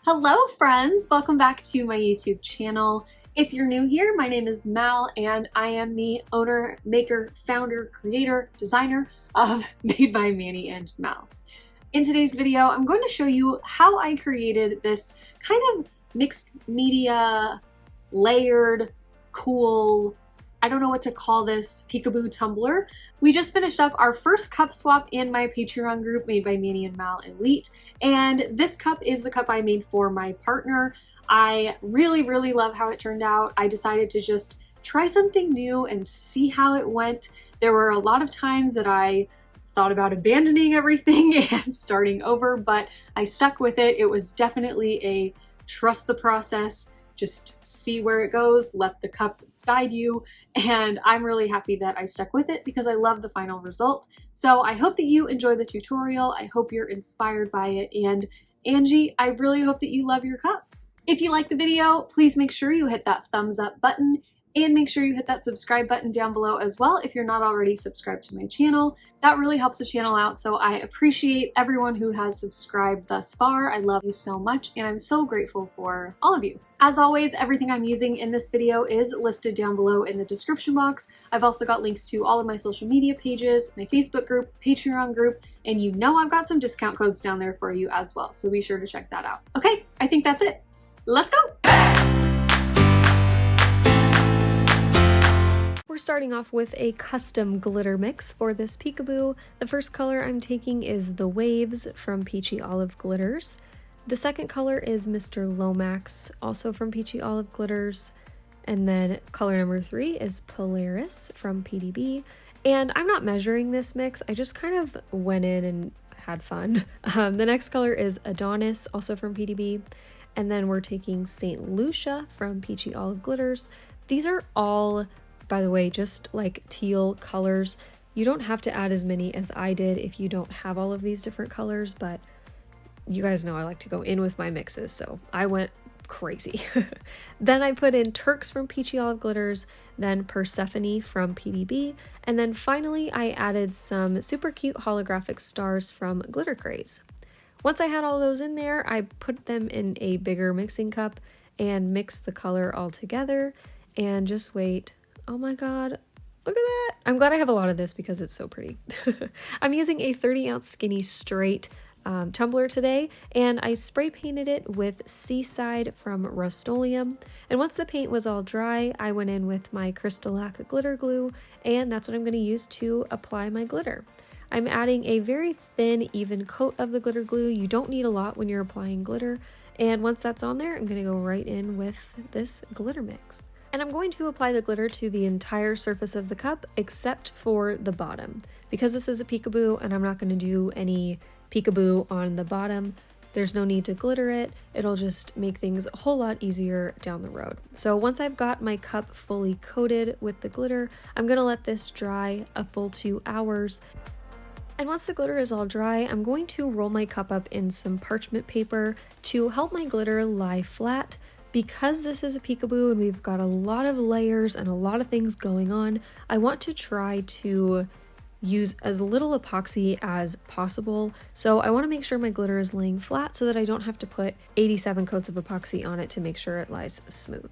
Hello friends, welcome back to my YouTube channel. If you're new here, my name is Mal and I am the owner, maker, founder, creator, designer of Made by Manny and Mal. In today's video, I'm going to show you how I created this kind of mixed media, layered, cool, I don't know what to call this, peekaboo tumbler. We just finished up our first cup swap in my Patreon group Made by MANIANDMAL Elite, and this cup is the cup I made for my partner. I really love how it turned out. I decided to just try something new and see how it went. There were a lot of times that I thought about abandoning everything and starting over, but I stuck with it. It was definitely a trust the process, just see where it goes, let the cup guide you, and I'm really happy that I stuck with it because I love the final result. So I hope that you enjoy the tutorial. I hope you're inspired by it, and Angie, I really hope that you love your cup. If you like the video, please make sure you hit that thumbs up button and make sure you hit that subscribe button down below as well if you're not already subscribed to my channel. That really helps the channel out, so I appreciate everyone who has subscribed thus far. I love you so much and I'm so grateful for all of you. As always, everything I'm using in this video is listed down below in the description box. I've also got links to all of my social media pages, my Facebook group, Patreon group, and you know I've got some discount codes down there for you as well, so be sure to check that out. Okay, I think that's it. Let's go! We're starting off with a custom glitter mix for this peekaboo. The first color I'm taking is the Waves from Peachy Olive Glitters. The second color is Mr. Lomax, also from Peachy Olive Glitters. And then color number 3 is Polaris from PDB. And I'm not measuring this mix, I just kind of went in and had fun. The next color is Adonis, also from PDB. And then we're taking St. Lucia from Peachy Olive Glitters. These are all, by the way, just like teal colors. You don't have to add as many as I did if you don't have all of these different colors, but you guys know I like to go in with my mixes, so I went crazy. Then I put in Turks from Peachy Olive Glitters, then Persephone from PDB, and then finally I added some super cute holographic stars from Glitter Craze. Once I had all those in there, I put them in a bigger mixing cup and mixed the color all together and just wait. Oh my god, look at that! I'm glad I have a lot of this because it's so pretty. I'm using a 30-ounce skinny straight tumbler today, and I spray painted it with Seaside from Rustoleum. And once the paint was all dry, I went in with my Crystalac glitter glue, and that's what I'm going to use to apply my glitter. I'm adding a very thin, even coat of the glitter glue. You don't need a lot when you're applying glitter. And once that's on there, I'm going to go right in with this glitter mix. And I'm going to apply the glitter to the entire surface of the cup except for the bottom. Because this is a peekaboo and I'm not going to do any peekaboo on the bottom, there's no need to glitter it. It'll just make things a whole lot easier down the road. So once I've got my cup fully coated with the glitter, I'm going to let this dry a full 2 hours. And once the glitter is all dry, I'm going to roll my cup up in some parchment paper to help my glitter lie flat. Because this is a peekaboo and we've got a lot of layers and a lot of things going on, I want to try to use as little epoxy as possible. So I want to make sure my glitter is laying flat so that I don't have to put 87 coats of epoxy on it to make sure it lies smooth.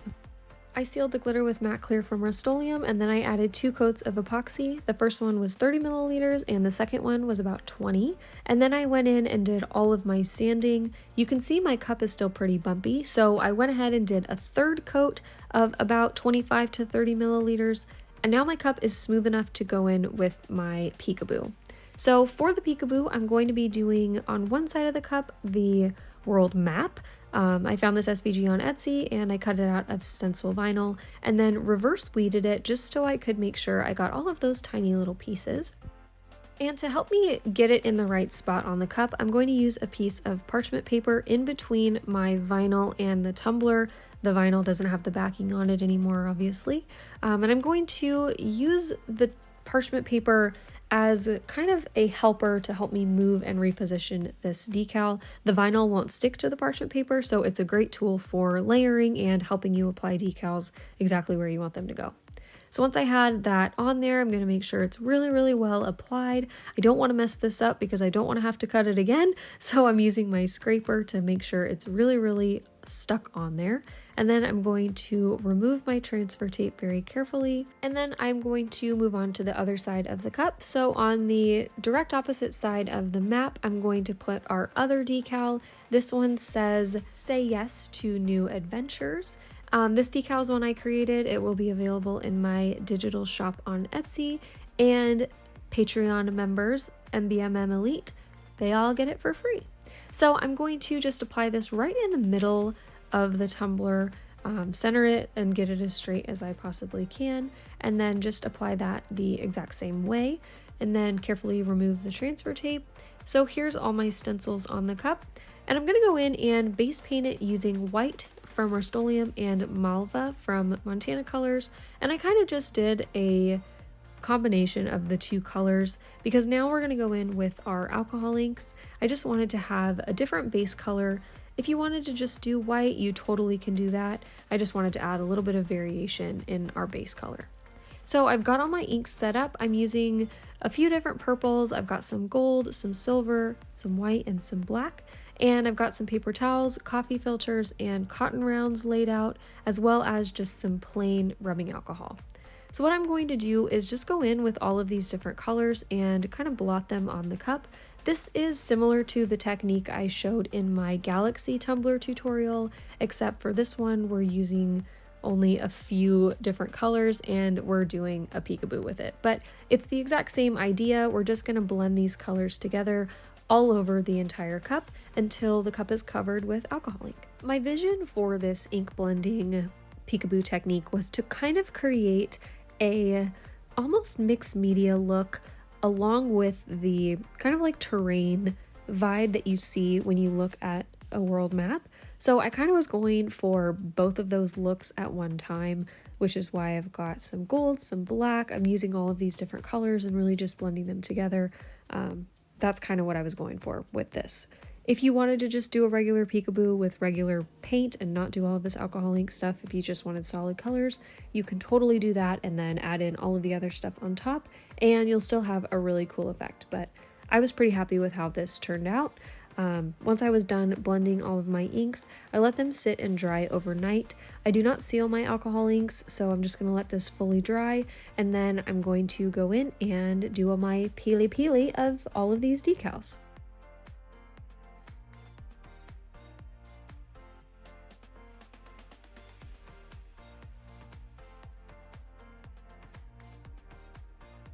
I sealed the glitter with matte clear from Rustoleum, and then I added 2 coats of epoxy. The first one was 30 milliliters and the second one was about 20. And then I went in and did all of my sanding. You can see my cup is still pretty bumpy, so I went ahead and did a 3rd coat of about 25 to 30 milliliters. And now my cup is smooth enough to go in with my peekaboo. So for the peekaboo, I'm going to be doing on one side of the cup the world map. I found this SVG on Etsy and I cut it out of stencil vinyl and then reverse weeded it just so I could make sure I got all of those tiny little pieces. And to help me get it in the right spot on the cup, I'm going to use a piece of parchment paper in between my vinyl and the tumbler. The vinyl doesn't have the backing on it anymore, obviously. And I'm going to use the parchment paper as kind of a helper to help me move and reposition this decal. The vinyl won't stick to the parchment paper, so it's a great tool for layering and helping you apply decals exactly where you want them to go. So once I had that on there, I'm going to make sure it's really, really well applied. I don't want to mess this up because I don't want to have to cut it again. So I'm using my scraper to make sure it's really, really stuck on there. And then I'm going to remove my transfer tape very carefully. And then I'm going to move on to the other side of the cup. So on the direct opposite side of the map, I'm going to put our other decal. This one says, "Say yes to new adventures." This decal is one I created. It will be available in my digital shop on Etsy, and Patreon members, MBMM Elite, they all get it for free. So I'm going to just apply this right in the middle of the tumbler, center it and get it as straight as I possibly can, and then just apply that the exact same way, and then carefully remove the transfer tape. So here's all my stencils on the cup, and I'm going to go in and base paint it using white from Rustoleum and Malva from Montana Colors, and I kind of just did a combination of the two colors because now we're going to go in with our alcohol inks. I just wanted to have a different base color. If you wanted to just do white, you totally can do that. I just wanted to add a little bit of variation in our base color. So I've got all my inks set up. I'm using a few different purples. I've got some gold, some silver, some white, and some black. And I've got some paper towels, coffee filters, and cotton rounds laid out, as well as just some plain rubbing alcohol. So what I'm going to do is just go in with all of these different colors and kind of blot them on the cup. This is similar to the technique I showed in my Galaxy tumbler tutorial, except for this one we're using only a few different colors and we're doing a peekaboo with it. But it's the exact same idea. We're just going to blend these colors together all over the entire cup until the cup is covered with alcohol ink. My vision for this ink blending peekaboo technique was to kind of create a almost mixed media look along with the kind of like terrain vibe that you see when you look at a world map. So I kind of was going for both of those looks at one time, which is why I've got some gold, some black. I'm using all of these different colors and really just blending them together. That's kind of what I was going for with this. If you wanted to just do a regular peekaboo with regular paint and not do all of this alcohol ink stuff, if you just wanted solid colors, you can totally do that and then add in all of the other stuff on top and you'll still have a really cool effect. But I was pretty happy with how this turned out. Once I was done blending all of my inks, I let them sit and dry overnight. I do not seal my alcohol inks, so I'm just going to let this fully dry, and then I'm going to go in and do my peely of all of these decals.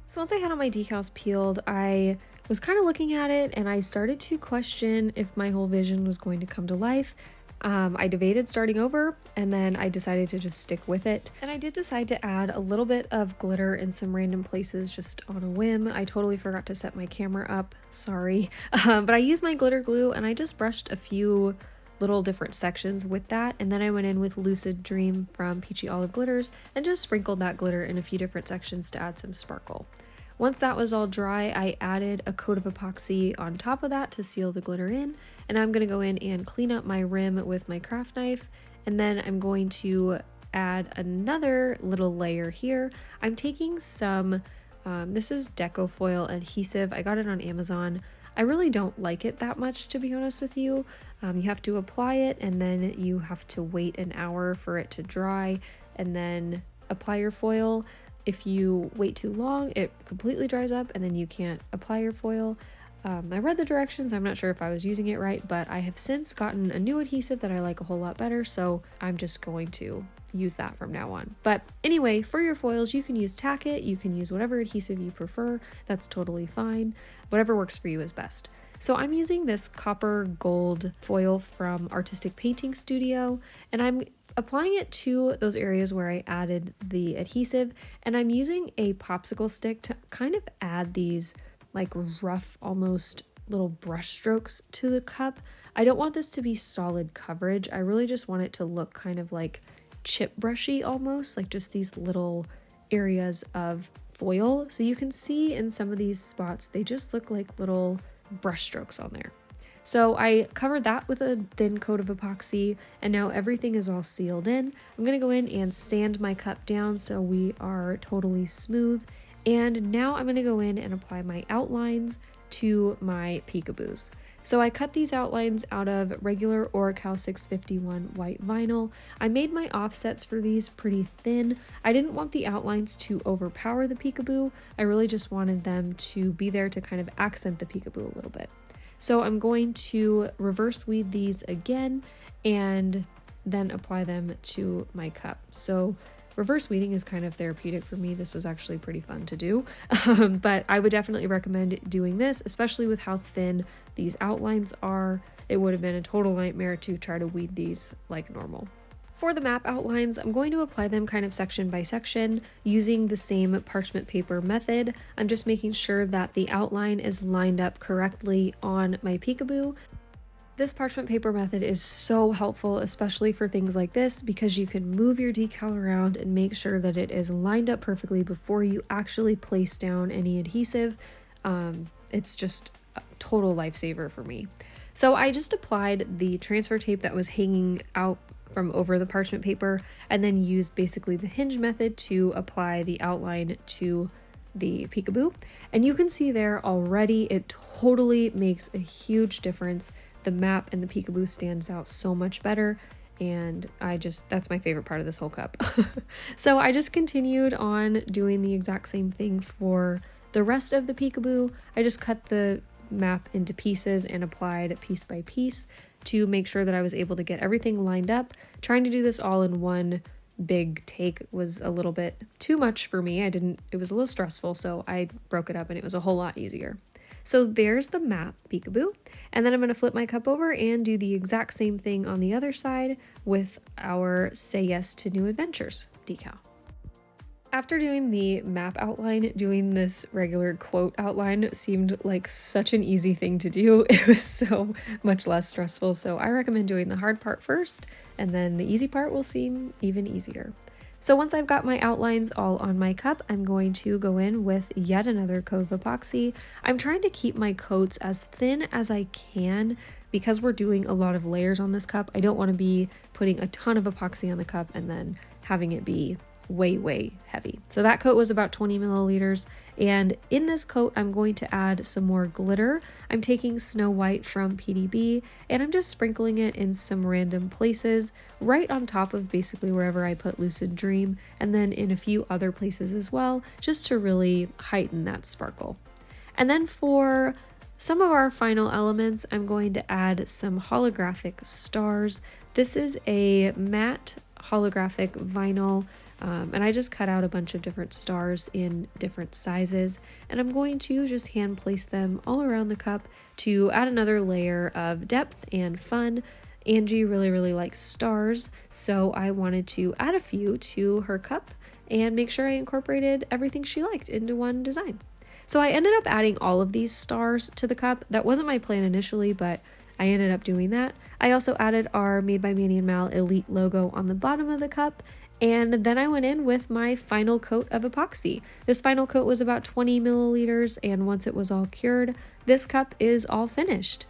So once I had all my decals peeled, I was kind of looking at it and I started to question if my whole vision was going to come to life. I debated starting over and then I decided to just stick with it. And I did decide to add a little bit of glitter in some random places just on a whim. I totally forgot to set my camera up, sorry. But I used my glitter glue and I just brushed a few little different sections with that, and then I went in with Lucid Dream from Peachy Olive Glitters and just sprinkled that glitter in a few different sections to add some sparkle. Once that was all dry, I added a coat of epoxy on top of that to seal the glitter in, and I'm going to go in and clean up my rim with my craft knife, and then I'm going to add another little layer here. I'm taking some, this is Deco Foil adhesive. I got it on Amazon. I really don't like it that much, to be honest with you. You have to apply it and then you have to wait an hour for it to dry and then apply your foil. If you wait too long, it completely dries up and then you can't apply your foil. I read the directions. I'm not sure if I was using it right, but I have since gotten a new adhesive that I like a whole lot better, so I'm just going to use that from now on. But anyway, for your foils, you can use Tack It, you can use whatever adhesive you prefer. That's totally fine. Whatever works for you is best. So I'm using this copper gold foil from Artistic Painting Studio, and I'm applying it to those areas where I added the adhesive, and I'm using a popsicle stick to kind of add these like rough, almost little brush strokes to the cup. I don't want this to be solid coverage. I really just want it to look kind of like chip brushy almost, like just these little areas of foil. So you can see in some of these spots, they just look like little brush strokes on there. So I covered that with a thin coat of epoxy, and now everything is all sealed in. I'm gonna go in and sand my cup down so we are totally smooth. And now I'm gonna go in and apply my outlines to my peekaboos. So I cut these outlines out of regular Oracal 651 white vinyl. I made my offsets for these pretty thin. I didn't want the outlines to overpower the peekaboo. I really just wanted them to be there to kind of accent the peekaboo a little bit. So I'm going to reverse weed these again and then apply them to my cup. So reverse weeding is kind of therapeutic for me. This was actually pretty fun to do, but I would definitely recommend doing this, especially with how thin these outlines are. It would have been a total nightmare to try to weed these like normal. For the map outlines, I'm going to apply them kind of section by section using the same parchment paper method. I'm just making sure that the outline is lined up correctly on my peekaboo. This parchment paper method is so helpful, especially for things like this, because you can move your decal around and make sure that it is lined up perfectly before you actually place down any adhesive. It's just a total lifesaver for me. So I just applied the transfer tape that was hanging out from over the parchment paper and then used basically the hinge method to apply the outline to the peekaboo. And you can see there already, it totally makes a huge difference. The map and the peekaboo stands out so much better, and that's my favorite part of this whole cup. So I just continued on doing the exact same thing for the rest of the peekaboo. I just cut the map into pieces and applied piece by piece to make sure that I was able to get everything lined up. Trying to do this all in one big take was a little bit too much for me. It was a little stressful, so I broke it up and it was a whole lot easier. So there's the map peekaboo, and then I'm going to flip my cup over and do the exact same thing on the other side with our Say Yes to New Adventures decal. After doing the map outline, doing this regular quote outline seemed like such an easy thing to do. It was so much less stressful, so I recommend doing the hard part first, and then the easy part will seem even easier. So once I've got my outlines all on my cup, I'm going to go in with yet another coat of epoxy. I'm trying to keep my coats as thin as I can because we're doing a lot of layers on this cup. I don't want to be putting a ton of epoxy on the cup and then having it be way heavy. So that coat was about 20 milliliters, and in this coat I'm going to add some more glitter. I'm taking Snow White from PDB and I'm just sprinkling it in some random places right on top of basically wherever I put Lucid Dream, and then in a few other places as well, just to really heighten that sparkle. And then for some of our final elements, I'm going to add some holographic stars. This is a matte holographic vinyl, and I just cut out a bunch of different stars in different sizes, and I'm going to just hand place them all around the cup to add another layer of depth and fun. Angie really likes stars, so I wanted to add a few to her cup and make sure I incorporated everything she liked into one design. So I ended up adding all of these stars to the cup. That wasn't my plan initially, but I ended up doing that. I also added our Made by MANIANDMAL Elite logo on the bottom of the cup, and then I went in with my final coat of epoxy. This final coat was about 20 milliliters, and once it was all cured, this cup is all finished.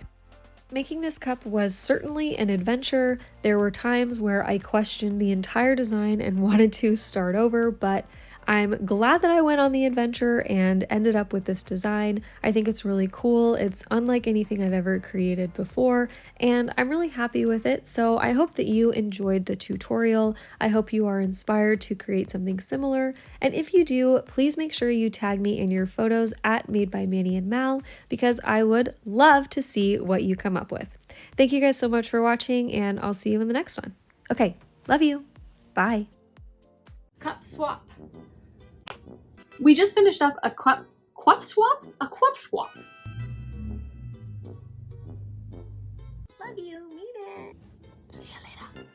Making this cup was certainly an adventure. There were times where I questioned the entire design and wanted to start over, but I'm glad that I went on the adventure and ended up with this design. I think it's really cool. It's unlike anything I've ever created before, and I'm really happy with it. So I hope that you enjoyed the tutorial. I hope you are inspired to create something similar. And if you do, please make sure you tag me in your photos at Made by MANIANDMAL, because I would love to see what you come up with. Thank you guys so much for watching, and I'll see you in the next one. Okay, love you. Bye. Cup swap. We just finished up a cup swap? A cup swap. Love you, mean it. See you later.